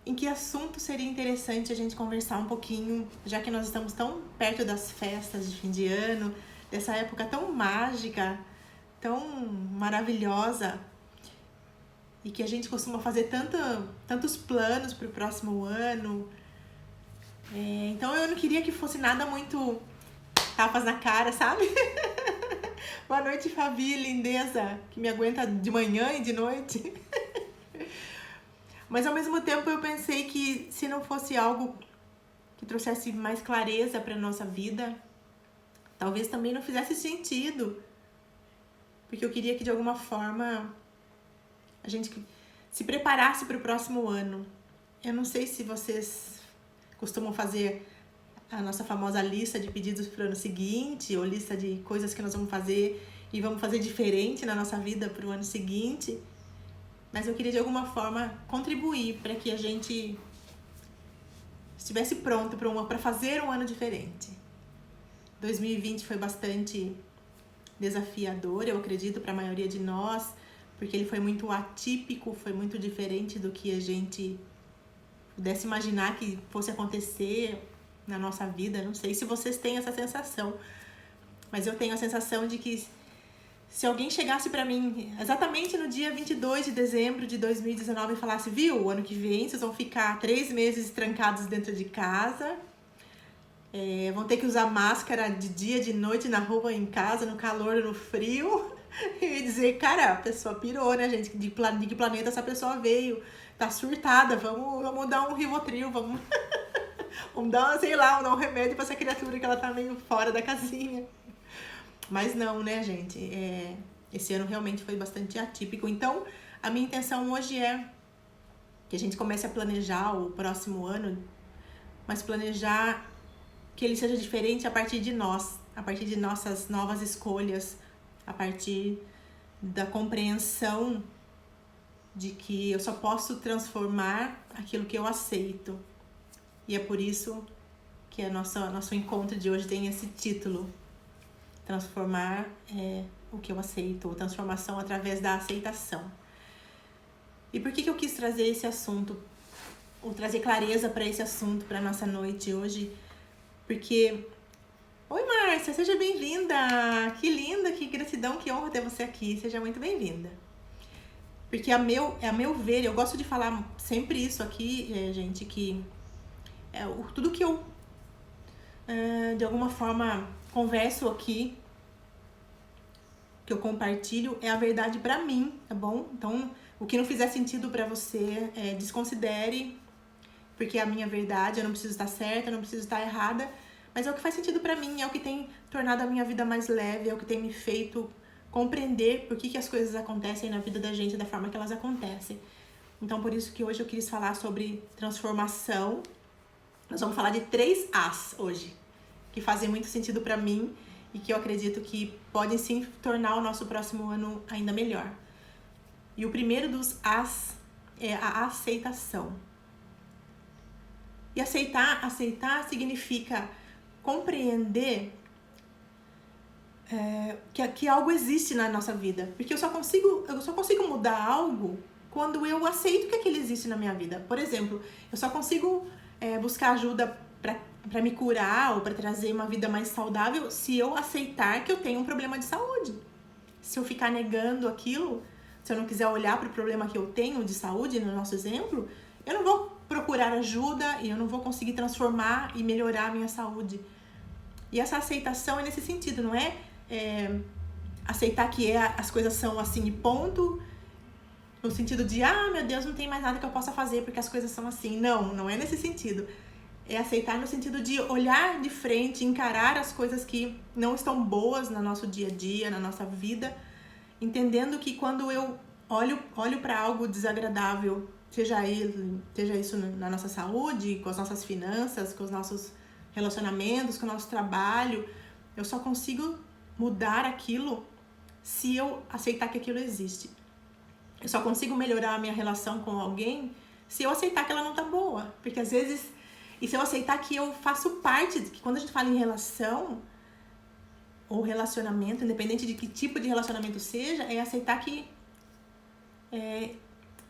em que assunto seria interessante a gente conversar um pouquinho, já que nós estamos tão perto das festas de fim de ano, dessa época tão mágica, tão maravilhosa, e que a gente costuma fazer tantos planos para o próximo ano. Então eu não queria que fosse nada muito tapas na cara, sabe? Boa noite, Fabi, lindeza, que me aguenta de manhã e de noite. Mas ao mesmo tempo eu pensei que se não fosse algo que trouxesse mais clareza para nossa vida, talvez também não fizesse sentido. Porque eu queria que de alguma forma a gente se preparasse para o próximo ano. Eu não sei se vocês costumam fazer a nossa famosa lista de pedidos para o ano seguinte, ou lista de coisas que nós vamos fazer e vamos fazer diferente na nossa vida para o ano seguinte. Mas eu queria de alguma forma contribuir para que a gente estivesse pronto para fazer um ano diferente. 2020 foi bastante desafiador, eu acredito, para a maioria de nós, porque ele foi muito atípico, foi muito diferente do que a gente pudesse imaginar que fosse acontecer na nossa vida. Não sei se vocês têm essa sensação, mas eu tenho a sensação de que se alguém chegasse pra mim exatamente no dia 22 de dezembro de 2019 e falasse, viu, ano que vem vocês vão ficar 3 meses trancados dentro de casa, vão ter que usar máscara de dia, de noite, na rua, em casa, no calor, no frio, eu ia dizer, cara, a pessoa pirou, né, gente? De que planeta essa pessoa veio? Tá surtada, vamos dar um Rivotril, vamos dar, sei lá, dar um remédio pra essa criatura que ela tá meio fora da casinha. Mas não, né, gente? Esse ano realmente foi bastante atípico. Então, a minha intenção hoje é que a gente comece a planejar o próximo ano, mas planejar que ele seja diferente a partir de nós, a partir de nossas novas escolhas, a partir da compreensão de que eu só posso transformar aquilo que eu aceito. E é por isso que nosso encontro de hoje tem esse título. Transformar o que eu aceito, ou transformação através da aceitação. E por que eu quis trazer esse assunto, ou trazer clareza para esse assunto, para nossa noite hoje? Porque, oi Márcia, seja bem-vinda, que linda, que gratidão, que honra ter você aqui, seja muito bem-vinda. Porque a meu ver, eu gosto de falar sempre isso aqui, gente, que tudo que eu, de alguma forma, converso aqui, que eu compartilho, é a verdade pra mim, tá bom? Então, o que não fizer sentido pra você, desconsidere, porque é a minha verdade, eu não preciso estar certa, eu não preciso estar errada, mas é o que faz sentido pra mim, é o que tem tornado a minha vida mais leve, é o que tem me feito compreender por que as coisas acontecem na vida da gente da forma que elas acontecem. Então, por isso que hoje eu quis falar sobre transformação. Nós vamos falar de 3 As hoje, que fazem muito sentido pra mim e que eu acredito que podem sim tornar o nosso próximo ano ainda melhor. E o primeiro dos As é a aceitação. E aceitar significa compreender que algo existe na nossa vida. Porque eu só consigo mudar algo quando eu aceito que aquilo existe na minha vida. Por exemplo, eu só consigo buscar ajuda para me curar ou para trazer uma vida mais saudável se eu aceitar que eu tenho um problema de saúde. Se eu ficar negando aquilo, se eu não quiser olhar para o problema que eu tenho de saúde, no nosso exemplo, eu não vou procurar ajuda e eu não vou conseguir transformar e melhorar a minha saúde. E essa aceitação é nesse sentido, não é aceitar que as coisas são assim e ponto, no sentido de, meu Deus, não tem mais nada que eu possa fazer porque as coisas são assim. Não é nesse sentido. É aceitar no sentido de olhar de frente, encarar as coisas que não estão boas no nosso dia a dia, na nossa vida, entendendo que quando eu olho para algo desagradável, seja isso na nossa saúde, com as nossas finanças, com os nossos relacionamentos, com o nosso trabalho, eu só consigo mudar aquilo se eu aceitar que aquilo existe. Eu só consigo melhorar a minha relação com alguém se eu aceitar que ela não tá boa. Porque às vezes, e se eu aceitar que eu faço parte, que quando a gente fala em relação ou relacionamento, independente de que tipo de relacionamento seja, é aceitar que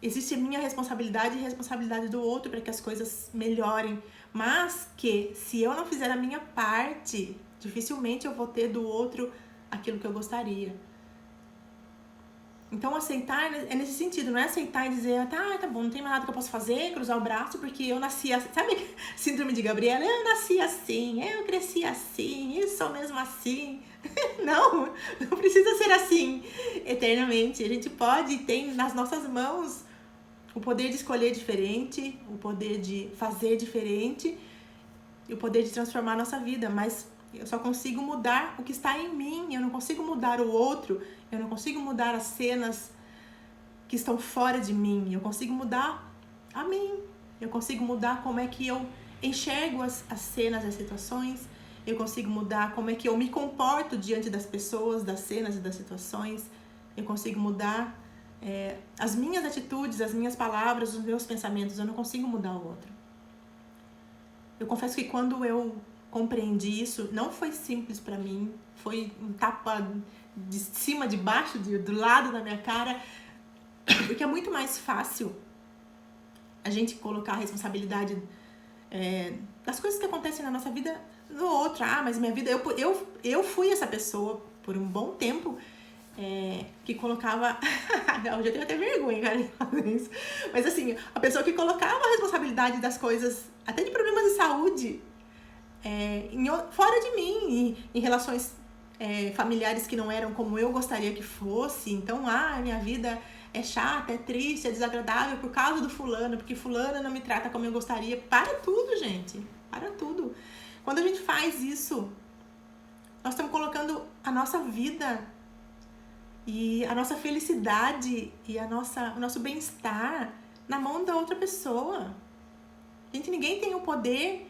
existe a minha responsabilidade e a responsabilidade do outro para que as coisas melhorem. Mas que se eu não fizer a minha parte, dificilmente eu vou ter do outro aquilo que eu gostaria. Então aceitar é nesse sentido, não é aceitar e dizer, tá bom, não tem mais nada que eu possa fazer, cruzar o braço, porque eu nasci assim. Sabe síndrome de Gabriela? Eu nasci assim, eu cresci assim, eu sou mesmo assim. Não precisa ser assim eternamente. A gente pode e tem nas nossas mãos o poder de escolher diferente, o poder de fazer diferente e o poder de transformar a nossa vida, mas eu só consigo mudar o que está em mim, eu não consigo mudar o outro, eu não consigo mudar as cenas que estão fora de mim, eu consigo mudar a mim, eu consigo mudar como é que eu enxergo as cenas, as situações, eu consigo mudar como é que eu me comporto diante das pessoas, das cenas e das situações, eu consigo mudar as minhas atitudes, as minhas palavras, os meus pensamentos, eu não consigo mudar o outro. Eu confesso que quando eu compreendi isso, não foi simples pra mim, foi um tapa de cima, de baixo, do lado da minha cara, porque é muito mais fácil a gente colocar a responsabilidade das coisas que acontecem na nossa vida no outro. Mas minha vida, eu fui essa pessoa por um bom tempo que colocava hoje eu tenho até vergonha, cara, de fazer isso, mas assim, a pessoa que colocava a responsabilidade das coisas, até de problemas de saúde, fora de mim, em relações familiares que não eram como eu gostaria que fosse. Então, minha vida é chata, é triste, é desagradável por causa do fulano, porque fulano não me trata como eu gostaria. Para tudo, gente, para tudo. Quando a gente faz isso, nós estamos colocando a nossa vida e a nossa felicidade e o nosso bem-estar na mão da outra pessoa. Gente, ninguém tem o poder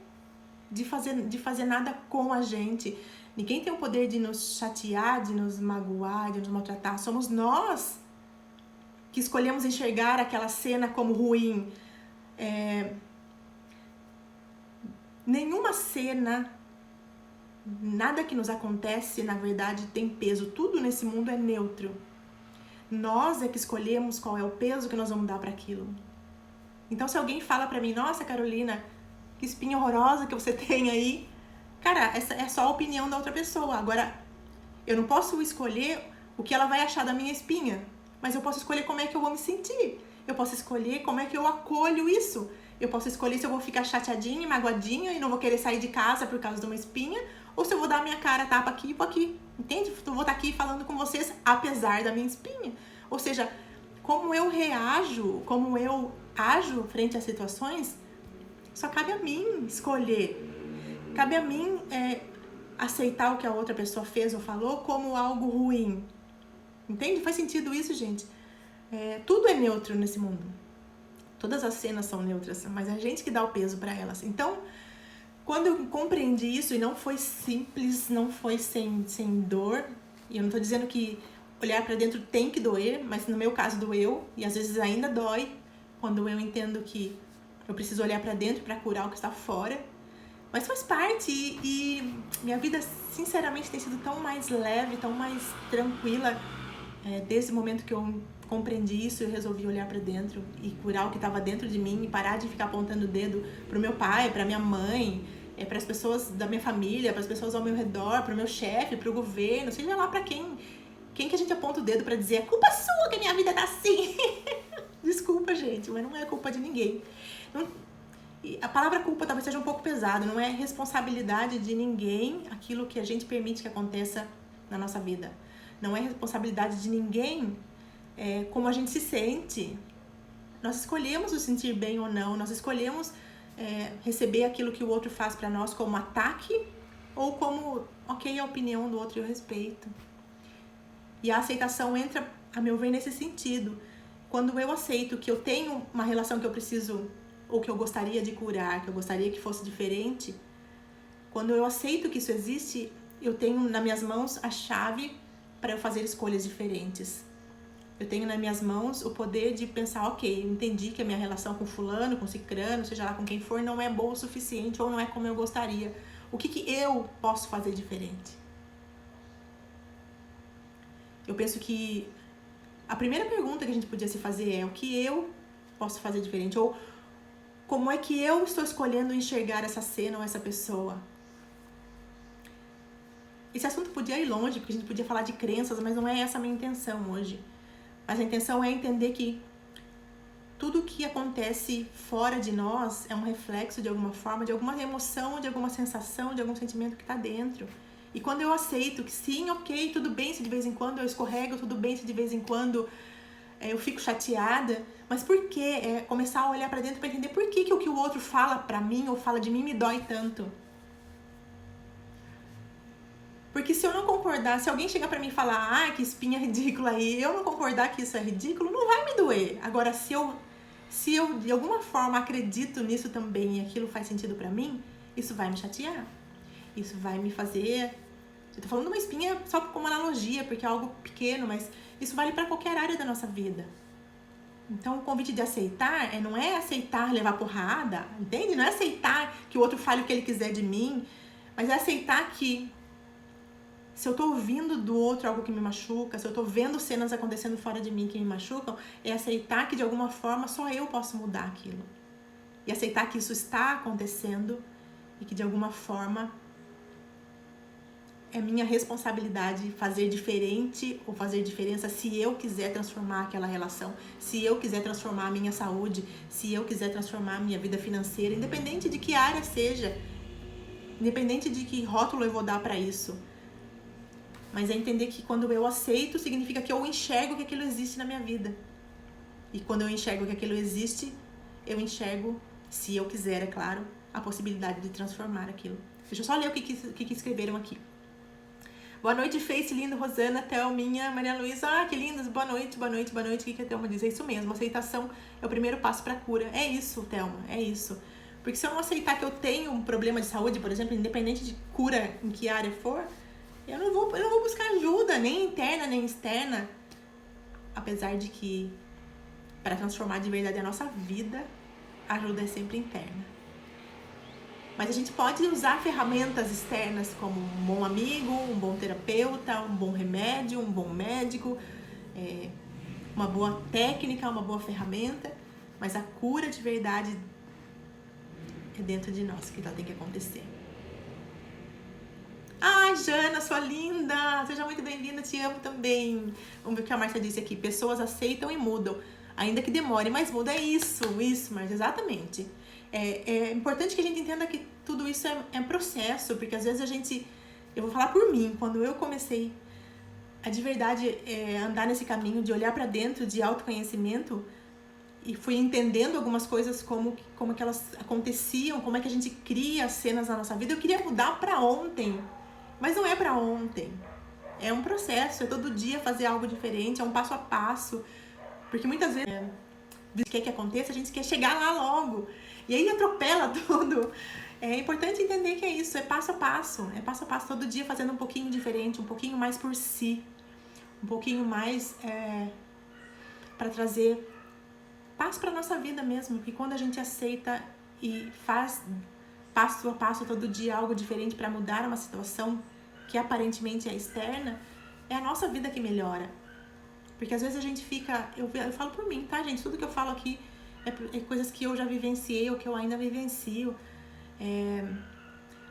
de fazer nada com a gente. Ninguém tem o poder de nos chatear, de nos magoar, de nos maltratar. Somos nós que escolhemos enxergar aquela cena como ruim. Nenhuma cena, nada que nos acontece, na verdade, tem peso. Tudo nesse mundo é neutro. Nós é que escolhemos qual é o peso que nós vamos dar para aquilo. Então, se alguém fala pra mim, nossa, Carolina, que espinha horrorosa que você tem aí, cara, essa é só a opinião da outra pessoa. Agora, eu não posso escolher o que ela vai achar da minha espinha, mas eu posso escolher como é que eu vou me sentir. Eu posso escolher como é que eu acolho isso. Eu posso escolher se eu vou ficar chateadinha e magoadinha e não vou querer sair de casa por causa de uma espinha, ou se eu vou dar a minha cara tapa aqui e vou aqui, entende? Eu vou estar aqui falando com vocês apesar da minha espinha. Ou seja, como eu reajo, como eu ajo frente às situações, só cabe a mim escolher. Cabe a mim aceitar o que a outra pessoa fez ou falou como algo ruim. Entende? Faz sentido isso, gente? Tudo é neutro nesse mundo. Todas as cenas são neutras, mas é a gente que dá o peso para elas. Então, quando eu compreendi isso, e não foi simples, não foi sem dor, e eu não tô dizendo que olhar para dentro tem que doer, mas no meu caso doeu, e às vezes ainda dói, quando eu entendo que eu preciso olhar para dentro para curar o que está fora. Mas faz parte e minha vida, sinceramente, tem sido tão mais leve, tão mais tranquila desde o momento que eu compreendi isso e resolvi olhar para dentro e curar o que estava dentro de mim e parar de ficar apontando o dedo pro meu pai, pra minha mãe, para as pessoas da minha família, para as pessoas ao meu redor, pro meu chefe, pro governo, seja lá para quem que a gente aponta o dedo para dizer é culpa sua que a minha vida tá assim. Desculpa, gente, mas não é culpa de ninguém. A palavra culpa talvez seja um pouco pesada, não é responsabilidade de ninguém aquilo que a gente permite que aconteça na nossa vida. Não é responsabilidade de ninguém como a gente se sente. Nós escolhemos o sentir bem ou não, nós escolhemos receber aquilo que o outro faz pra nós como ataque ou como, ok, a opinião do outro e eu respeito. E a aceitação entra, a meu ver, nesse sentido. Quando eu aceito que eu tenho uma relação que eu preciso ou que eu gostaria de curar, que eu gostaria que fosse diferente, quando eu aceito que isso existe, eu tenho nas minhas mãos a chave para eu fazer escolhas diferentes. Eu tenho nas minhas mãos o poder de pensar, ok, eu entendi que a minha relação com fulano, com cicrano, seja lá com quem for, não é boa o suficiente ou não é como eu gostaria. O que eu posso fazer diferente? Eu penso que a primeira pergunta que a gente podia se fazer é o que eu posso fazer diferente? Ou como é que eu estou escolhendo enxergar essa cena ou essa pessoa? Esse assunto podia ir longe, porque a gente podia falar de crenças, mas não é essa a minha intenção hoje. Mas a intenção é entender que tudo que acontece fora de nós é um reflexo de alguma forma, de alguma emoção, de alguma sensação, de algum sentimento que está dentro. E quando eu aceito que sim, ok, tudo bem se de vez em quando eu escorrego, tudo bem se de vez em quando eu fico chateada, mas por que? É começar a olhar para dentro para entender por que o que o outro fala para mim ou fala de mim me dói tanto. Porque se eu não concordar, se alguém chegar pra mim e falar, que espinha ridícula aí, eu não concordar que isso é ridículo, não vai me doer. Agora, se eu de alguma forma acredito nisso também e aquilo faz sentido pra mim, isso vai me chatear. Isso vai me fazer... Eu tô falando de uma espinha só como analogia, porque é algo pequeno, mas isso vale pra qualquer área da nossa vida. Então, o convite de aceitar não é aceitar levar porrada, entende? Não é aceitar que o outro fale o que ele quiser de mim, mas é aceitar que se eu tô ouvindo do outro algo que me machuca, se eu tô vendo cenas acontecendo fora de mim que me machucam, é aceitar que de alguma forma só eu posso mudar aquilo. E aceitar que isso está acontecendo e que de alguma forma é minha responsabilidade fazer diferente ou fazer diferença se eu quiser transformar aquela relação, se eu quiser transformar a minha saúde, se eu quiser transformar a minha vida financeira, independente de que área seja, independente de que rótulo eu vou dar para isso. Mas é entender que quando eu aceito, significa que eu enxergo que aquilo existe na minha vida. E quando eu enxergo que aquilo existe, eu enxergo, se eu quiser, é claro, a possibilidade de transformar aquilo. Deixa eu só ler o que escreveram aqui. Boa noite, Face, lindo, Rosana, Thelminha, Maria Luísa. Que lindas, boa noite, boa noite, boa noite. O que a Thelma diz? É isso mesmo, aceitação é o primeiro passo para a cura. É isso, Thelma, é isso. Porque se eu não aceitar que eu tenho um problema de saúde, por exemplo, independente de cura em que área for, eu não vou buscar ajuda, nem interna, nem externa. Apesar de que, para transformar de verdade a nossa vida, a ajuda é sempre interna. Mas a gente pode usar ferramentas externas como um bom amigo, um bom terapeuta, um bom remédio, um bom médico, uma boa técnica, uma boa ferramenta. Mas a cura de verdade é dentro de nós que ela tem que acontecer. Jana, sua linda! Seja muito bem-vinda, te amo também. Vamos ver o que a Márcia disse aqui. Pessoas aceitam e mudam, ainda que demore, mas muda. É isso, Márcia, exatamente. É importante que a gente entenda que tudo isso é processo, porque às vezes eu vou falar por mim, quando eu comecei a de verdade andar nesse caminho de olhar pra dentro, de autoconhecimento, e fui entendendo algumas coisas como que elas aconteciam, como é que a gente cria cenas na nossa vida, eu queria mudar pra ontem. Mas não é pra ontem, é um processo, é todo dia fazer algo diferente, é um passo a passo, porque muitas vezes a gente quer que aconteça, a gente quer chegar lá logo, e aí atropela tudo. É importante entender que é isso, é passo a passo, todo dia fazendo um pouquinho diferente, um pouquinho mais por si, um pouquinho mais para trazer paz pra nossa vida mesmo, porque quando a gente aceita e faz passo a passo todo dia algo diferente para mudar uma situação que aparentemente é externa, é a nossa vida que melhora. Porque às vezes a gente fica... Eu falo por mim, tá, gente? Tudo que eu falo aqui é coisas que eu já vivenciei ou que eu ainda vivencio.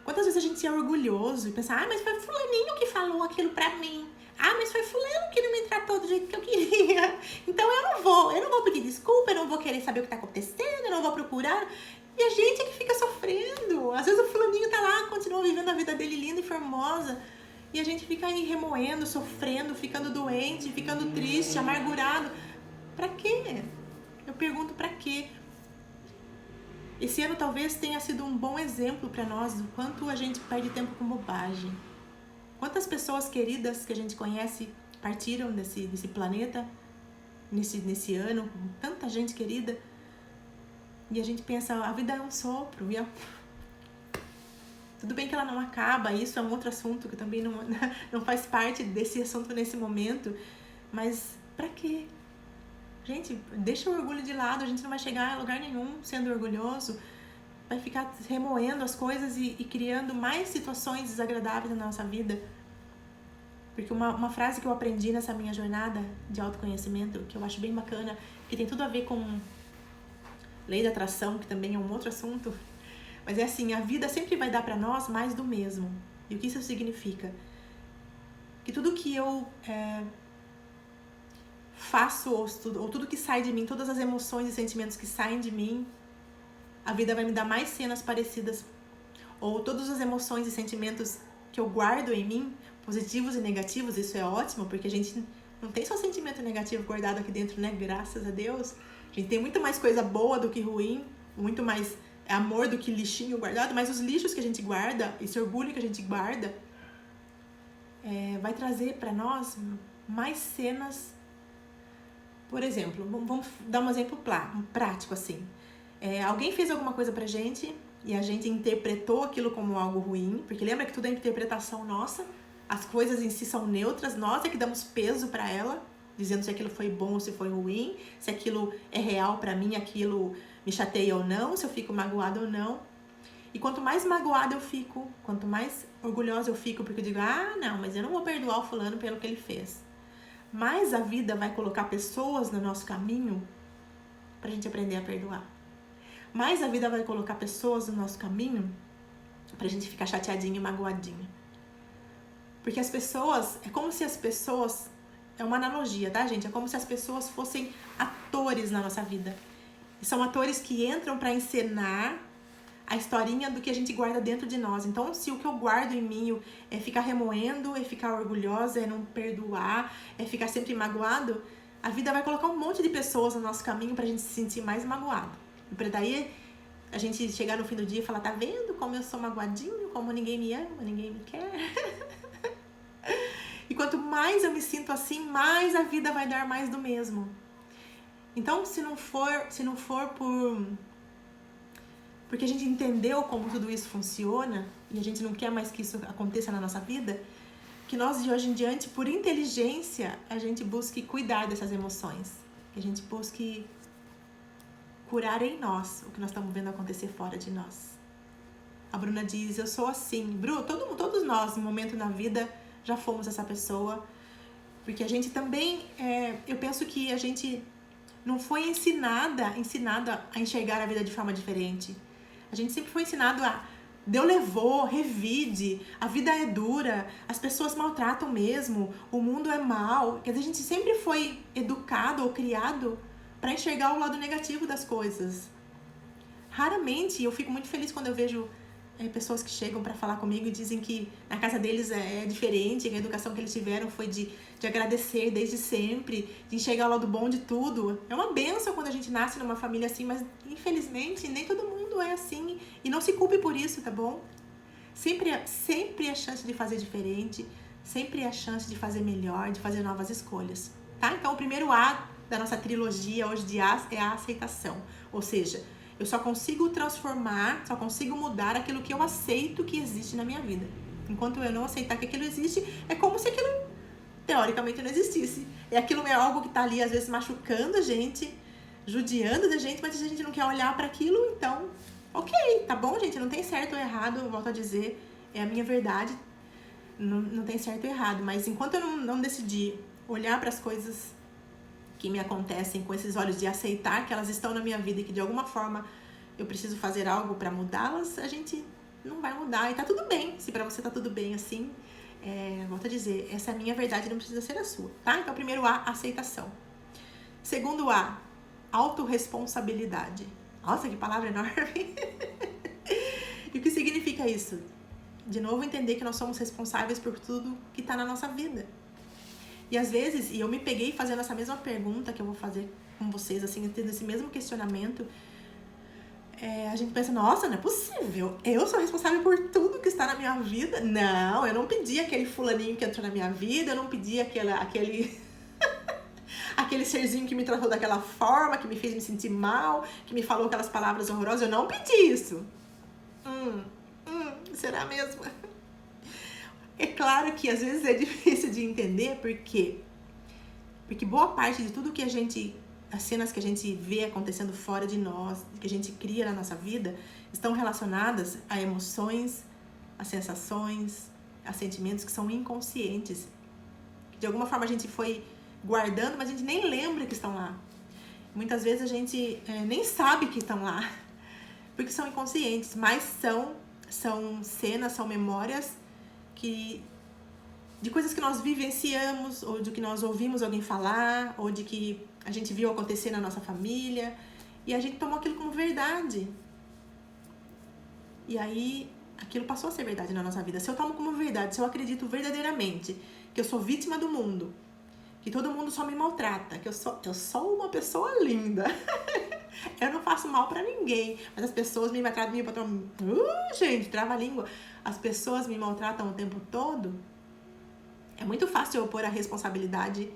Quantas vezes a gente é orgulhoso e pensa, mas foi fulaninho que falou aquilo pra mim. Mas foi fulano que não me tratou do jeito que eu queria. Então eu não vou pedir desculpa, eu não vou querer saber o que tá acontecendo, eu não vou procurar. E a gente é que fica sofrendo. Às vezes o fulaninho tá lá, continua vivendo a vida dele linda e formosa. E a gente fica aí remoendo, sofrendo, ficando doente, ficando triste, amargurado. Pra quê? Eu pergunto pra quê? Esse ano talvez tenha sido um bom exemplo pra nós do quanto a gente perde tempo com bobagem. Quantas pessoas queridas que a gente conhece partiram desse planeta, nesse ano, com tanta gente querida. E a gente pensa, a vida é um sopro. Tudo bem que ela não acaba, isso é um outro assunto que também não faz parte desse assunto nesse momento. Mas pra quê? Gente, deixa o orgulho de lado, a gente não vai chegar a lugar nenhum sendo orgulhoso. Vai ficar remoendo as coisas e criando mais situações desagradáveis na nossa vida. Porque uma frase que eu aprendi nessa minha jornada de autoconhecimento, que eu acho bem bacana, que tem tudo a ver com lei da atração, que também é um outro assunto. Mas é assim, a vida sempre vai dar pra nós mais do mesmo. E o que isso significa? Que tudo que eu faço, ou tudo que sai de mim, todas as emoções e sentimentos que saem de mim, a vida vai me dar mais cenas parecidas. Ou todas as emoções e sentimentos que eu guardo em mim, positivos e negativos, isso é ótimo, porque a gente não tem só sentimento negativo guardado aqui dentro, né? Graças a Deus. A gente tem muito mais coisa boa do que ruim, muito mais amor do que lixinho guardado, mas os lixos que a gente guarda, esse orgulho que a gente guarda, vai trazer pra nós mais cenas. Por exemplo, vamos dar um exemplo prático assim. Alguém fez alguma coisa pra gente e a gente interpretou aquilo como algo ruim, porque lembra que tudo é interpretação nossa, as coisas em si são neutras, nós é que damos peso pra ela, dizendo se aquilo foi bom ou se foi ruim, se aquilo é real pra mim, aquilo me chateia ou não, se eu fico magoada ou não. E quanto mais magoada eu fico, quanto mais orgulhosa eu fico, porque eu digo, não, mas eu não vou perdoar o fulano pelo que ele fez. Mais a vida vai colocar pessoas no nosso caminho pra gente aprender a perdoar. Mais a vida vai colocar pessoas no nosso caminho pra gente ficar chateadinho e magoadinho. Porque as pessoas, é como se as pessoas, é uma analogia, tá, gente? É como se as pessoas fossem atores na nossa vida. E são atores que entram pra encenar a historinha do que a gente guarda dentro de nós. Então, se o que eu guardo em mim é ficar remoendo, é ficar orgulhosa, é não perdoar, é ficar sempre magoado, a vida vai colocar um monte de pessoas no nosso caminho pra gente se sentir mais magoado. E pra daí a gente chegar no fim do dia e falar, tá vendo como eu sou magoadinho, como ninguém me ama, ninguém me quer. E quanto mais eu me sinto assim, mais a vida vai dar mais do mesmo. Então, se não for porque a gente entendeu como tudo isso funciona e a gente não quer mais que isso aconteça na nossa vida, que nós de hoje em diante, por inteligência, a gente busque cuidar dessas emoções, que a gente busque curar em nós o que nós estamos vendo acontecer fora de nós. A Bruna diz, eu sou assim. Bru, todos nós, em um momento na vida, já fomos essa pessoa, porque a gente também, eu penso que a gente não foi ensinada a enxergar a vida de forma diferente. A gente sempre foi ensinado Deus levou, revide, a vida é dura, as pessoas maltratam mesmo, o mundo é mau. Quer dizer, a gente sempre foi educado ou criado para enxergar o lado negativo das coisas. Raramente, eu fico muito feliz quando eu vejo pessoas que chegam para falar comigo e dizem que na casa deles é diferente, que a educação que eles tiveram foi de agradecer desde sempre, de enxergar o lado bom de tudo. É uma bênção quando a gente nasce numa família assim, mas infelizmente nem todo mundo é assim. E não se culpe por isso, tá bom? Sempre é chance de fazer diferente, sempre é chance de fazer melhor, de fazer novas escolhas, tá? Então o primeiro A da nossa trilogia hoje de A's é a aceitação, ou seja, eu só consigo transformar, só consigo mudar aquilo que eu aceito que existe na minha vida. Enquanto eu não aceitar que aquilo existe, é como se aquilo, teoricamente, não existisse. E aquilo é algo que tá ali, às vezes, machucando a gente, judiando da gente, mas a gente não quer olhar para aquilo, então, ok, tá bom, gente? Não tem certo ou errado, eu volto a dizer, é a minha verdade, não tem certo ou errado. Mas enquanto eu não decidir olhar para as coisas que me acontecem com esses olhos de aceitar que elas estão na minha vida e que de alguma forma eu preciso fazer algo para mudá-las, a gente não vai mudar. E tá tudo bem, se pra você tá tudo bem assim, volto a dizer, essa é a minha verdade, não precisa ser a sua, tá? Então primeiro A, aceitação. Segundo A, autorresponsabilidade. Nossa, que palavra enorme! E o que significa isso? De novo, entender que nós somos responsáveis por tudo que tá na nossa vida. E às vezes, e eu me peguei fazendo essa mesma pergunta que eu vou fazer com vocês, assim, tendo esse mesmo questionamento, a gente pensa, nossa, não é possível, eu sou responsável por tudo que está na minha vida? Não, eu não pedi aquele fulaninho que entrou na minha vida, eu não pedi aquele aquele serzinho que me tratou daquela forma, que me fez me sentir mal, que me falou aquelas palavras horrorosas, eu não pedi isso. Será mesmo? É claro que às vezes é difícil de entender, porque boa parte de tudo que as cenas que a gente vê acontecendo fora de nós, que a gente cria na nossa vida, estão relacionadas a emoções, a sensações, a sentimentos que são inconscientes. Que de alguma forma a gente foi guardando, mas a gente nem lembra que estão lá. Muitas vezes a gente nem sabe que estão lá, porque são inconscientes, mas são cenas, são memórias de coisas que nós vivenciamos, ou de que nós ouvimos alguém falar, ou de que a gente viu acontecer na nossa família, e a gente tomou aquilo como verdade. E aí, aquilo passou a ser verdade na nossa vida. Se eu tomo como verdade, se eu acredito verdadeiramente que eu sou vítima do mundo, que todo mundo só me maltrata, que eu sou uma pessoa linda, eu não faço mal pra ninguém, mas as pessoas me maltratam, gente, trava a língua. As pessoas me maltratam o tempo todo. É muito fácil eu pôr a responsabilidade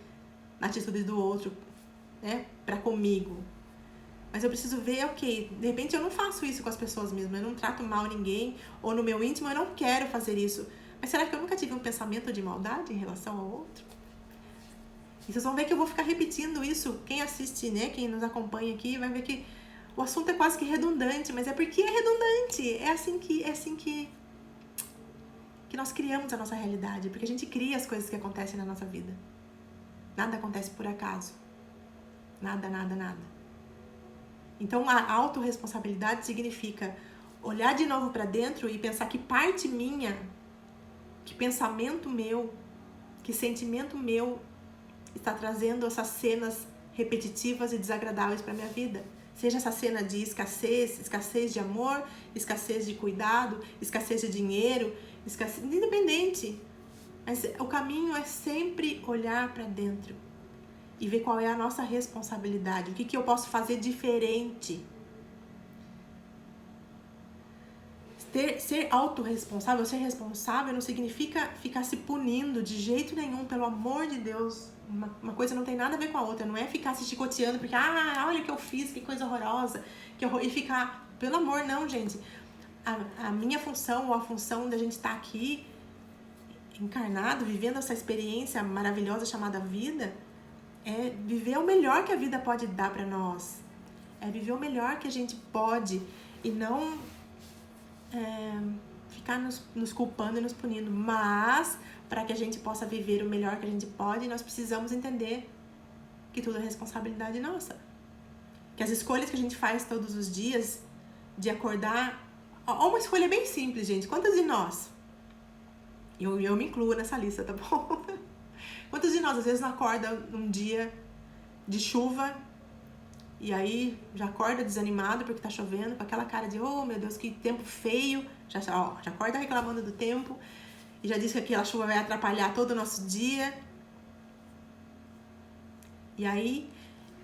na atitude do outro, né, pra comigo. Mas eu preciso ver, ok, de repente eu não faço isso com as pessoas mesmo, eu não trato mal ninguém, ou no meu íntimo eu não quero fazer isso. Mas será que eu nunca tive um pensamento de maldade em relação ao outro? E vocês vão ver que eu vou ficar repetindo isso. Quem assiste, né, quem nos acompanha aqui, vai ver que o assunto é quase que redundante, mas é porque é redundante. É assim que nós criamos a nossa realidade, porque a gente cria as coisas que acontecem na nossa vida. Nada acontece por acaso. Nada, nada, nada. Então, a autorresponsabilidade significa olhar de novo para dentro e pensar que parte minha, que pensamento meu, que sentimento meu está trazendo essas cenas repetitivas e desagradáveis para minha vida. Seja essa cena de escassez de amor, escassez de cuidado, escassez de dinheiro, escassez, independente. Mas o caminho é sempre olhar para dentro e ver qual é a nossa responsabilidade, o que eu posso fazer diferente. Ser autorresponsável, ser responsável não significa ficar se punindo de jeito nenhum, pelo amor de Deus. Uma coisa não tem nada a ver com a outra, não é ficar se chicoteando porque, olha o que eu fiz, que coisa horrorosa, e ficar, pelo amor, não, gente. A minha função, ou a função da gente estar aqui, encarnado, vivendo essa experiência maravilhosa chamada vida, é viver o melhor que a vida pode dar pra nós. É viver o melhor que a gente pode e não ficar nos culpando e nos punindo. Mas, para que a gente possa viver o melhor que a gente pode, nós precisamos entender que tudo é responsabilidade nossa. Que as escolhas que a gente faz todos os dias, de acordar... Uma escolha bem simples, gente. Quantas de nós? Eu me incluo nessa lista, tá bom? Quantos de nós, às vezes, não acorda num dia de chuva e aí já acorda desanimado porque tá chovendo, com aquela cara de, oh meu Deus, que tempo feio, já acorda reclamando do tempo e já diz que aquela chuva vai atrapalhar todo o nosso dia. E aí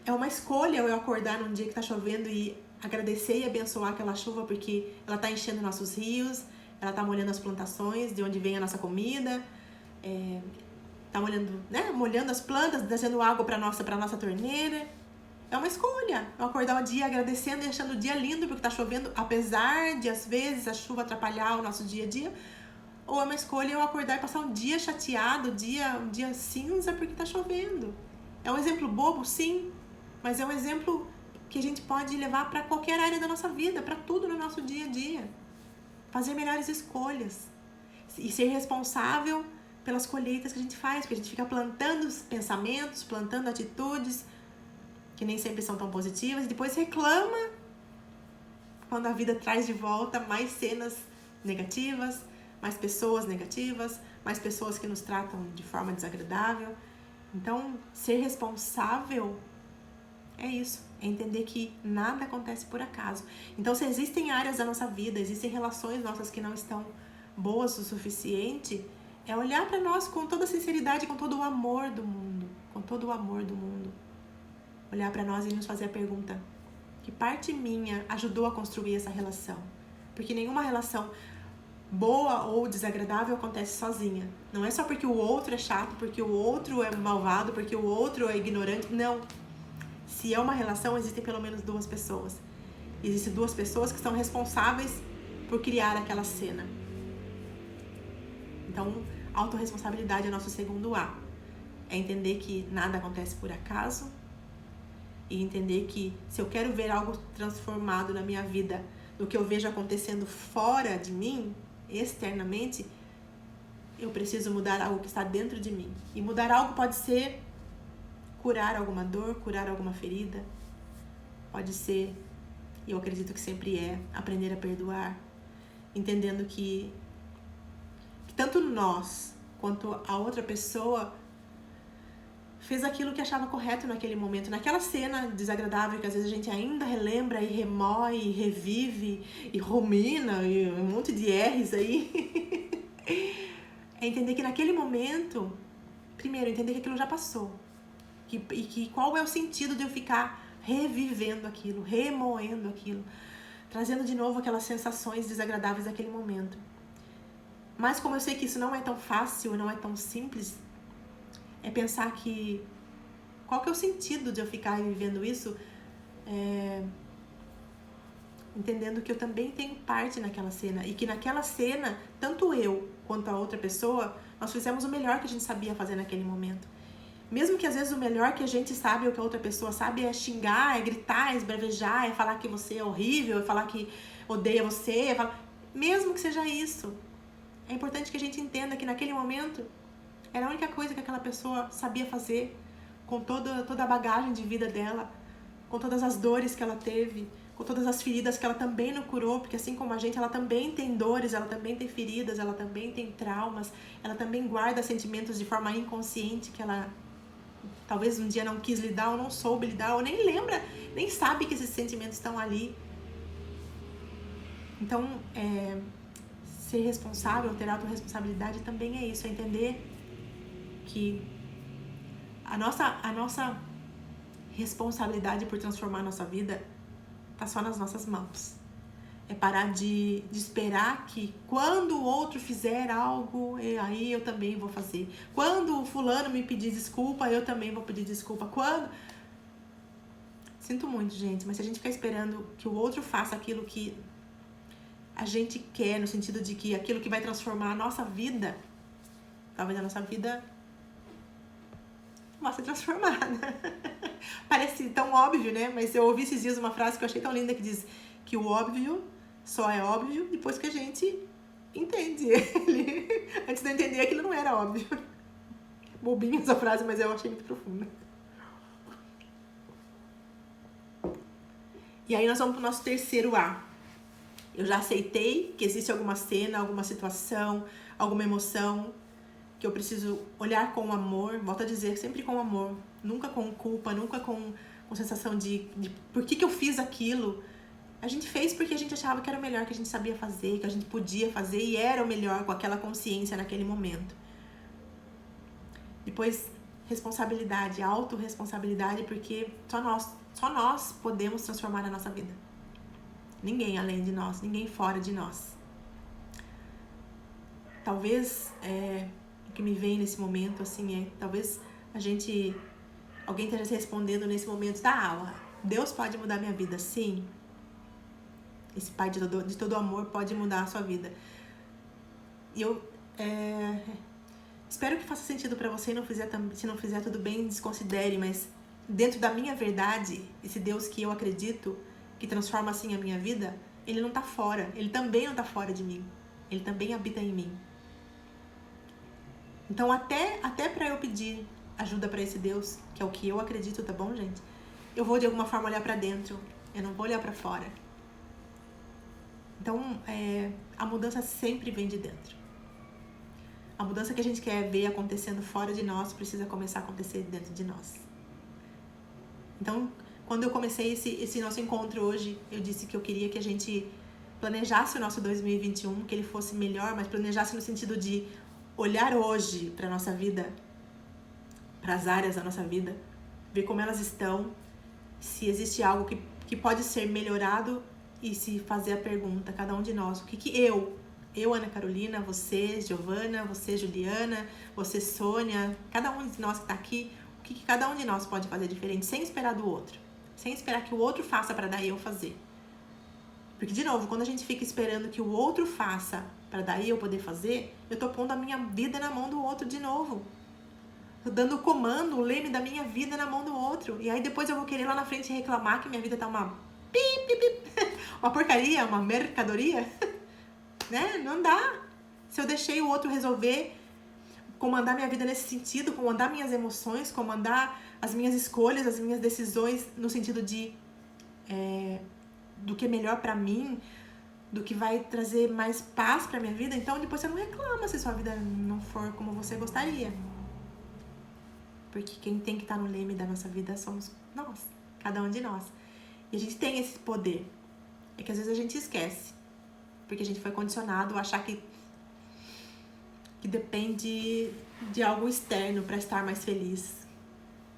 é uma escolha eu acordar num dia que tá chovendo e agradecer e abençoar aquela chuva porque ela tá enchendo nossos rios, ela tá molhando as plantações de onde vem a nossa comida, tá molhando as plantas, trazendo água para nossa torneira. É uma escolha. Eu acordar o dia agradecendo e achando o dia lindo porque tá chovendo, apesar de às vezes a chuva atrapalhar o nosso dia a dia. Ou é uma escolha eu acordar e passar um dia chateado, um dia cinza porque tá chovendo. É um exemplo bobo, sim, mas é um exemplo que a gente pode levar para qualquer área da nossa vida, para tudo no nosso dia a dia. Fazer melhores escolhas e ser responsável pelas colheitas que a gente faz, porque a gente fica plantando pensamentos, plantando atitudes que nem sempre são tão positivas e depois reclama quando a vida traz de volta mais cenas negativas, mais pessoas negativas, mais pessoas que nos tratam de forma desagradável. Então, ser responsável é isso, é entender que nada acontece por acaso. Então, se existem áreas da nossa vida, existem relações nossas que não estão boas o suficiente, é olhar para nós com toda a sinceridade, com todo o amor do mundo, com todo o amor do mundo. Olhar para nós e nos fazer a pergunta: que parte minha ajudou a construir essa relação? Porque nenhuma relação boa ou desagradável acontece sozinha. Não é só porque o outro é chato, porque o outro é malvado, porque o outro é ignorante. Não. Se é uma relação, existem pelo menos duas pessoas. Existem duas pessoas que são responsáveis por criar aquela cena. Então, autorresponsabilidade é o nosso segundo A. É entender que nada acontece por acaso e entender que se eu quero ver algo transformado na minha vida, do que eu vejo acontecendo fora de mim, externamente, eu preciso mudar algo que está dentro de mim. E mudar algo pode ser curar alguma dor, curar alguma ferida, pode ser, e eu acredito que sempre é, aprender a perdoar, entendendo que tanto nós quanto a outra pessoa fez aquilo que achava correto naquele momento, naquela cena desagradável que às vezes a gente ainda relembra e remói, e revive, e rumina, e um monte de R's aí. É entender que naquele momento, primeiro, entender que aquilo já passou. E que qual é o sentido de eu ficar revivendo aquilo, remoendo aquilo, trazendo de novo aquelas sensações desagradáveis daquele momento. Mas como eu sei que isso não é tão fácil, não é tão simples, é pensar que qual que é o sentido de eu ficar vivendo isso, entendendo que eu também tenho parte naquela cena, e que naquela cena, tanto eu quanto a outra pessoa, nós fizemos o melhor que a gente sabia fazer naquele momento. Mesmo que às vezes o melhor que a gente sabe ou que a outra pessoa sabe é xingar, é gritar, é esbravejar, é falar que você é horrível, é falar que odeia você, mesmo que seja isso, é importante que a gente entenda que naquele momento era a única coisa que aquela pessoa sabia fazer, com toda a bagagem de vida dela, com todas as dores que ela teve, com todas as feridas que ela também não curou, porque assim como a gente, ela também tem dores, ela também tem feridas, ela também tem traumas, ela também guarda sentimentos de forma inconsciente que ela talvez um dia não quis lidar, ou não soube lidar, ou nem lembra, nem sabe que esses sentimentos estão ali. Então, ser responsável, ter autorresponsabilidade também é isso, é entender que a nossa responsabilidade por transformar a nossa vida tá só nas nossas mãos. É parar de esperar que quando o outro fizer algo, aí eu também vou fazer. Quando o fulano me pedir desculpa, eu também vou pedir desculpa. Sinto muito, gente, mas se a gente ficar esperando que o outro faça aquilo que a gente quer, no sentido de que aquilo que vai transformar a nossa vida, talvez a nossa vida não vai ser transformada. Parece tão óbvio, né? Mas eu ouvi esses dias uma frase que eu achei tão linda que diz que o óbvio só é óbvio depois que a gente entende ele. Antes de eu entender, aquilo não era óbvio. Bobinha essa frase, mas eu achei muito profunda. E aí nós vamos pro nosso terceiro A. Eu já aceitei que existe alguma cena, alguma situação, alguma emoção que eu preciso olhar com amor, volto a dizer, sempre com amor, nunca com culpa, nunca com sensação de por que eu fiz aquilo. A gente fez porque a gente achava que era o melhor que a gente sabia fazer, que a gente podia fazer e era o melhor com aquela consciência naquele momento. Depois, responsabilidade, autorresponsabilidade, porque só nós podemos transformar a nossa vida. Ninguém além de nós, ninguém fora de nós. Talvez, o que me vem nesse momento, assim, talvez alguém esteja se respondendo nesse momento, Deus pode mudar minha vida, sim. Esse Pai de todo amor pode mudar a sua vida. E eu espero que faça sentido pra você, se não fizer tudo bem, desconsidere, mas dentro da minha verdade, esse Deus que eu acredito, que transforma assim a minha vida, ele não tá fora, ele também não tá fora de mim, ele também habita em mim. Então até pra eu pedir ajuda pra esse Deus, que é o que eu acredito, tá bom, gente? Eu vou de alguma forma olhar pra dentro, eu não vou olhar pra fora. Então, a mudança sempre vem de dentro. A mudança que a gente quer ver acontecendo fora de nós precisa começar a acontecer dentro de nós. Então, quando eu comecei esse nosso encontro hoje, eu disse que eu queria que a gente planejasse o nosso 2021, que ele fosse melhor, mas planejasse no sentido de olhar hoje para a nossa vida, para as áreas da nossa vida, ver como elas estão, se existe algo que pode ser melhorado e se fazer a pergunta, cada um de nós, o que eu, Ana Carolina, você, Giovana, você, Juliana, você, Sônia, cada um de nós que está aqui, o que cada um de nós pode fazer diferente, sem esperar do outro, sem esperar que o outro faça para daí eu fazer. Porque, de novo, quando a gente fica esperando que o outro faça para daí eu poder fazer, eu tô pondo a minha vida na mão do outro de novo. Tô dando o comando, o leme da minha vida na mão do outro. E aí depois eu vou querer lá na frente reclamar que minha vida tá uma uma porcaria, uma mercadoria, né? Não dá. Se eu deixei o outro resolver, comandar minha vida nesse sentido, comandar minhas emoções, comandar as minhas escolhas, as minhas decisões, no sentido de do que é melhor pra mim, do que vai trazer mais paz pra minha vida, então depois você não reclama se sua vida não for como você gostaria. Porque quem tem que estar no leme da nossa vida somos nós, cada um de nós. E a gente tem esse poder. É que às vezes a gente esquece. Porque a gente foi condicionado a achar que depende de algo externo para estar mais feliz.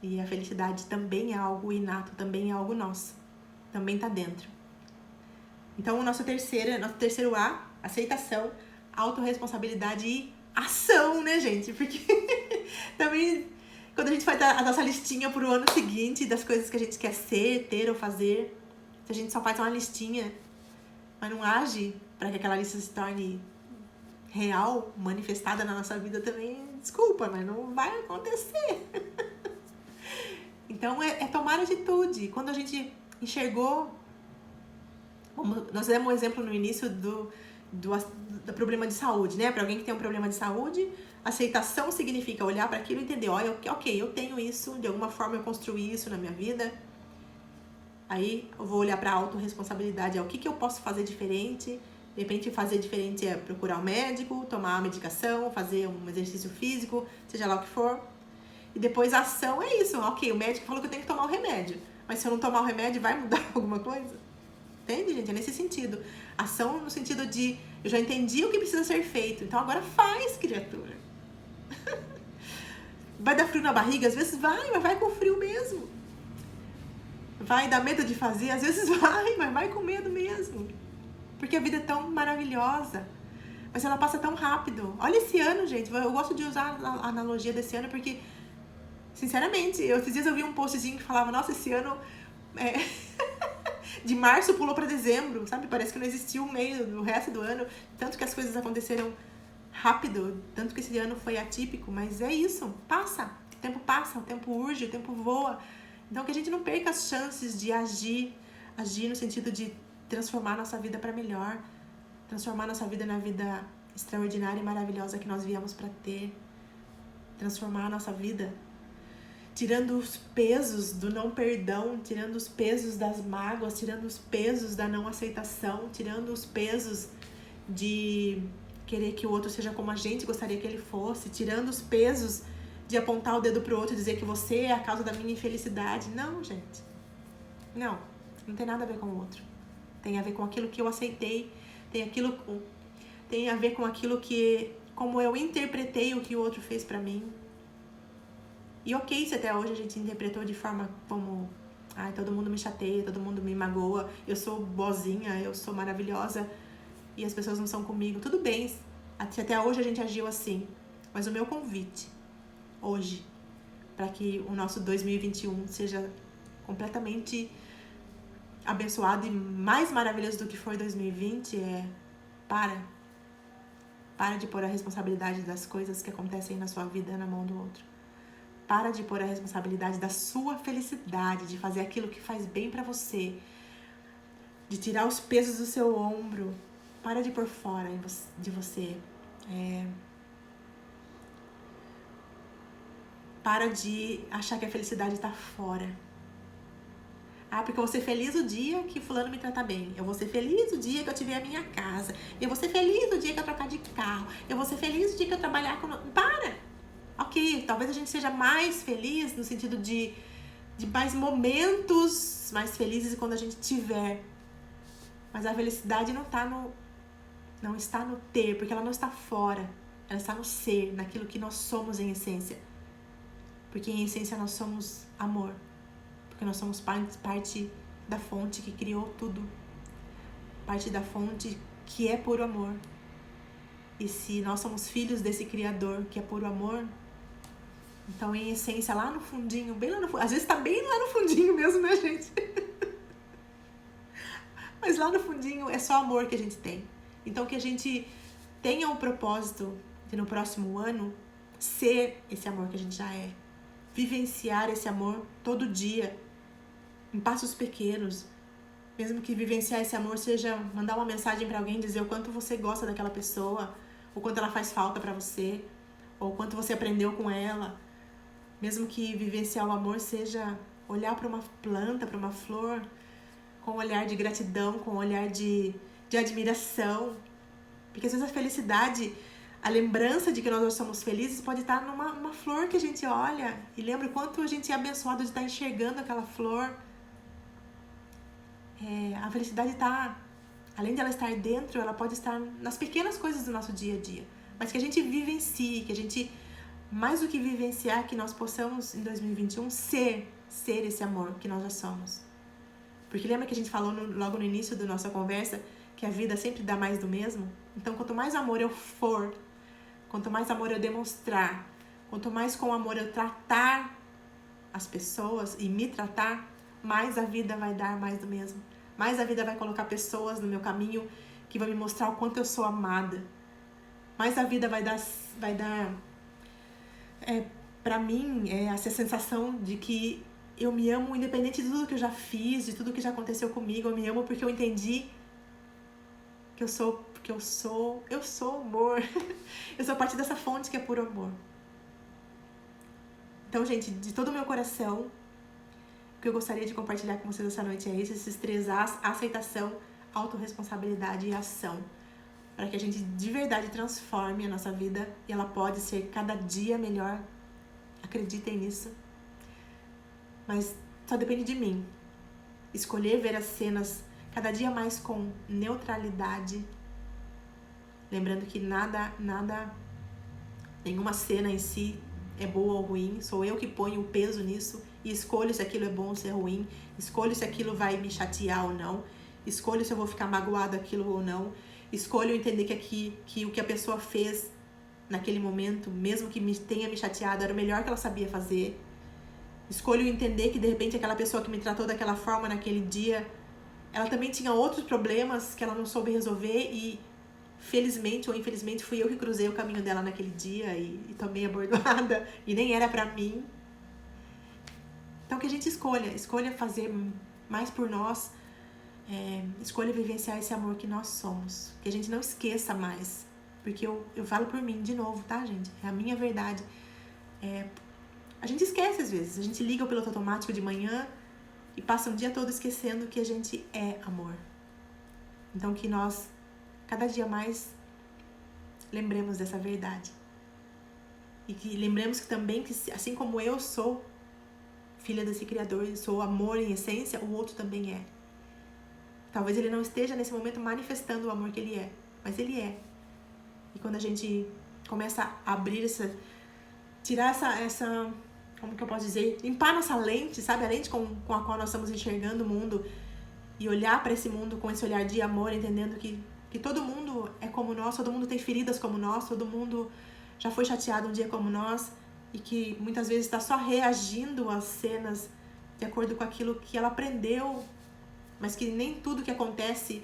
E a felicidade também é algo inato, também é algo nosso. Também tá dentro. Então, nosso terceiro A, aceitação, autorresponsabilidade e ação, né, gente? Porque também, quando a gente faz a nossa listinha pro ano seguinte das coisas que a gente quer ser, ter ou fazer, se a gente só faz uma listinha, mas não age para que aquela lista se torne real, manifestada na nossa vida também, desculpa, mas não vai acontecer. Então, é tomar atitude. Quando a gente enxergou, nós demos um exemplo no início do problema de saúde, né? Para alguém que tem um problema de saúde, aceitação significa olhar para aquilo e entender, olha, ok, eu tenho isso, de alguma forma eu construí isso na minha vida. Aí eu vou olhar para a autorresponsabilidade, o que eu posso fazer diferente. De repente, fazer diferente é procurar um médico, tomar a medicação, fazer um exercício físico, seja lá o que for. E depois a ação é isso, ok, o médico falou que eu tenho que tomar o remédio, mas se eu não tomar o remédio, vai mudar alguma coisa? Entende, gente? É nesse sentido. Ação no sentido de, eu já entendi o que precisa ser feito, então agora faz, criatura. Vai dar frio na barriga? Às vezes vai, mas vai com frio mesmo. Vai dar medo de fazer? Às vezes vai, mas vai com medo mesmo. Porque a vida é tão maravilhosa, mas ela passa tão rápido. Olha esse ano, gente. Eu gosto de usar a analogia desse ano porque, sinceramente, esses dias eu vi um postzinho que falava, nossa, esse ano de março pulou para dezembro, sabe? Parece que não existiu um meio do resto do ano. Tanto que as coisas aconteceram rápido, tanto que esse ano foi atípico, mas é isso, passa. O tempo passa, o tempo urge, o tempo voa. Então que a gente não perca as chances de agir no sentido de transformar nossa vida para melhor, transformar nossa vida na vida extraordinária e maravilhosa que nós viemos para ter, transformar a nossa vida tirando os pesos do não perdão, tirando os pesos das mágoas, tirando os pesos da não aceitação, tirando os pesos de querer que o outro seja como a gente gostaria que ele fosse, tirando os pesos de apontar o dedo pro outro e dizer que você é a causa da minha infelicidade. Não, gente. Não tem nada a ver com o outro. Tem a ver com aquilo que eu aceitei, tem a ver com aquilo que, como eu interpretei o que o outro fez pra mim. E ok, se até hoje a gente interpretou de forma como, ai, todo mundo me chateia, todo mundo me magoa, eu sou boazinha, eu sou maravilhosa e as pessoas não são comigo. Tudo bem, se até hoje a gente agiu assim, mas o meu convite hoje, para que o nosso 2021 seja completamente abençoado e mais maravilhoso do que foi 2020 para de pôr a responsabilidade das coisas que acontecem na sua vida na mão do outro. Para de pôr a responsabilidade da sua felicidade, de fazer aquilo que faz bem pra você, de tirar os pesos do seu ombro. Para de pôr fora de você. Para de achar que a felicidade tá fora. Ah, porque eu vou ser feliz o dia que fulano me trata bem. Eu vou ser feliz o dia que eu tiver a minha casa. Eu vou ser feliz o dia que eu trocar de carro. Eu vou ser feliz o dia que eu trabalhar com... Para! Ok, talvez a gente seja mais feliz no sentido de mais momentos mais felizes quando a gente tiver. Mas a felicidade não está no ter, porque ela não está fora. Ela está no ser, naquilo que nós somos em essência. Porque em essência nós somos amor. Porque nós somos parte da fonte que criou tudo. Parte da fonte que é puro amor. E se nós somos filhos desse Criador que é puro amor, então em essência lá no fundinho, bem lá no fundinho, às vezes tá bem lá no fundinho mesmo, né, gente? Mas lá no fundinho é só amor que a gente tem. Então que a gente tenha o propósito de no próximo ano ser esse amor que a gente já é. Vivenciar esse amor todo dia, em passos pequenos. Mesmo que vivenciar esse amor seja mandar uma mensagem pra alguém, dizer o quanto você gosta daquela pessoa, o quanto ela faz falta pra você, ou o quanto você aprendeu com ela. Mesmo que vivenciar o amor seja olhar pra uma planta, pra uma flor, com um olhar de gratidão, com um olhar de admiração. Porque às vezes a felicidade, a lembrança de que nós somos felizes pode estar numa flor que a gente olha e lembra o quanto a gente é abençoado de estar enxergando aquela flor. A felicidade está, além de ela estar dentro, ela pode estar nas pequenas coisas do nosso dia a dia. Mas que a gente vivencie, que a gente, mais do que vivenciar, que nós possamos em 2021 ser esse amor que nós já somos. Porque lembra que a gente falou logo no início da nossa conversa que a vida sempre dá mais do mesmo? Então, quanto mais amor eu for, quanto mais amor eu demonstrar, quanto mais com amor eu tratar as pessoas e me tratar, mais a vida vai dar mais do mesmo. Mais a vida vai colocar pessoas no meu caminho que vão me mostrar o quanto eu sou amada. Mais a vida vai dar pra mim, essa sensação de que eu me amo independente de tudo que eu já fiz, de tudo que já aconteceu comigo. Eu me amo porque eu entendi que eu sou amor. Eu sou parte dessa fonte que é puro amor. Então, gente, de todo o meu coração, o que eu gostaria de compartilhar com vocês essa noite é esses 3 As: aceitação, autorresponsabilidade e ação. Para que a gente de verdade transforme a nossa vida e ela pode ser cada dia melhor. Acreditem nisso. Mas só depende de mim. Escolher ver as cenas cada dia mais com neutralidade. Lembrando que nenhuma cena em si é boa ou ruim. Sou eu que ponho o peso nisso e escolho se aquilo é bom ou se é ruim. Escolho se aquilo vai me chatear ou não. Escolho se eu vou ficar magoado aquilo ou não. Escolho entender que o que a pessoa fez naquele momento, mesmo que tenha me chateado, era o melhor que ela sabia fazer. Escolho entender que de repente aquela pessoa que me tratou daquela forma naquele dia, ela também tinha outros problemas que ela não soube resolver e felizmente ou infelizmente fui eu que cruzei o caminho dela naquele dia e tomei a bordoada e nem era pra mim. Então que a gente escolha fazer mais por nós, escolha vivenciar esse amor que nós somos. Que a gente não esqueça mais, porque eu falo por mim de novo, tá, gente? É a minha verdade. A gente esquece às vezes, a gente liga o piloto automático de manhã e passa o dia todo esquecendo que a gente é amor. Então que nós, cada dia mais, lembremos dessa verdade. E que lembremos que também, que assim como eu sou filha desse Criador, sou amor em essência, o outro também é. Talvez ele não esteja nesse momento manifestando o amor que ele é, mas ele é. E quando a gente começa a abrir tirar essa como que eu posso dizer? Limpar nossa lente, sabe? A lente com a qual nós estamos enxergando o mundo e olhar para esse mundo com esse olhar de amor, entendendo que todo mundo é como nós, todo mundo tem feridas como nós, todo mundo já foi chateado um dia como nós e que muitas vezes está só reagindo às cenas de acordo com aquilo que ela aprendeu, mas que nem tudo que acontece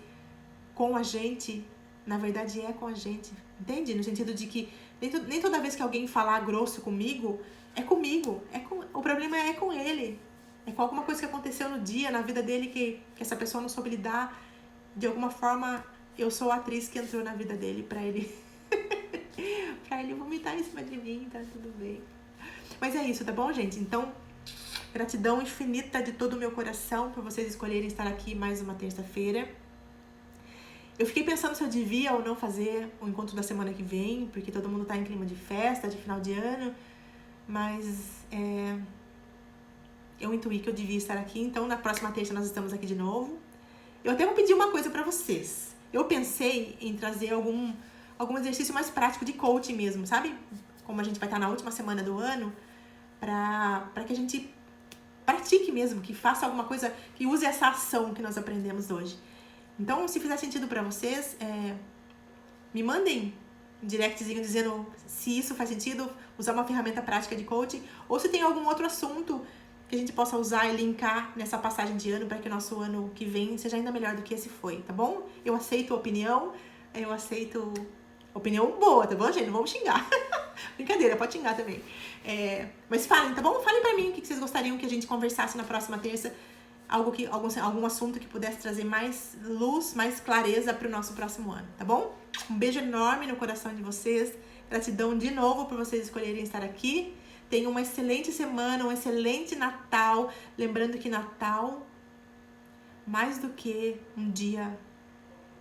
com a gente, na verdade, é com a gente. Entende? No sentido de que nem toda vez que alguém falar grosso comigo, é comigo. O problema é com ele. É com alguma coisa que aconteceu no dia, na vida dele, que essa pessoa não soube lidar. De alguma forma, eu sou a atriz que entrou na vida dele pra ele pra ele vomitar em cima de mim, tá tudo bem. Mas é isso, tá bom, gente? Então, gratidão infinita de todo o meu coração por vocês escolherem estar aqui mais uma terça-feira. Eu fiquei pensando se eu devia ou não fazer o encontro da semana que vem, porque todo mundo tá em clima de festa, de final de ano, mas eu intuí que eu devia estar aqui, então na próxima terça nós estamos aqui de novo. Eu até vou pedir uma coisa pra vocês. Eu pensei em trazer algum exercício mais prático de coaching mesmo, sabe? Como a gente vai estar na última semana do ano, pra que a gente pratique mesmo, que faça alguma coisa, que use essa ação que nós aprendemos hoje. Então, se fizer sentido pra vocês, me mandem um directzinho dizendo se isso faz sentido, usar uma ferramenta prática de coaching, ou se tem algum outro assunto que a gente possa usar e linkar nessa passagem de ano para que o nosso ano que vem seja ainda melhor do que esse foi, tá bom? Eu aceito opinião, eu aceito opinião boa, tá bom, gente? Não vamos xingar. Brincadeira, pode xingar também. Mas falem, tá bom? Falem pra mim o que vocês gostariam que a gente conversasse na próxima terça. Algum assunto que pudesse trazer mais luz, mais clareza para o nosso próximo ano, tá bom? Um beijo enorme no coração de vocês. Gratidão de novo por vocês escolherem estar aqui. Tenham uma excelente semana, um excelente Natal. Lembrando que Natal mais do que um dia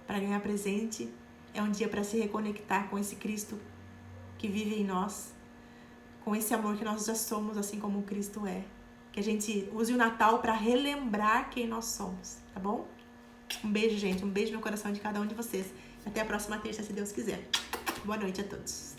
para ganhar presente, é um dia para se reconectar com esse Cristo que vive em nós, com esse amor que nós já somos, assim como Cristo é. Que a gente use o Natal para relembrar quem nós somos, tá bom? Um beijo, gente. Um beijo no coração de cada um de vocês. Até a próxima terça, se Deus quiser. Boa noite a todos.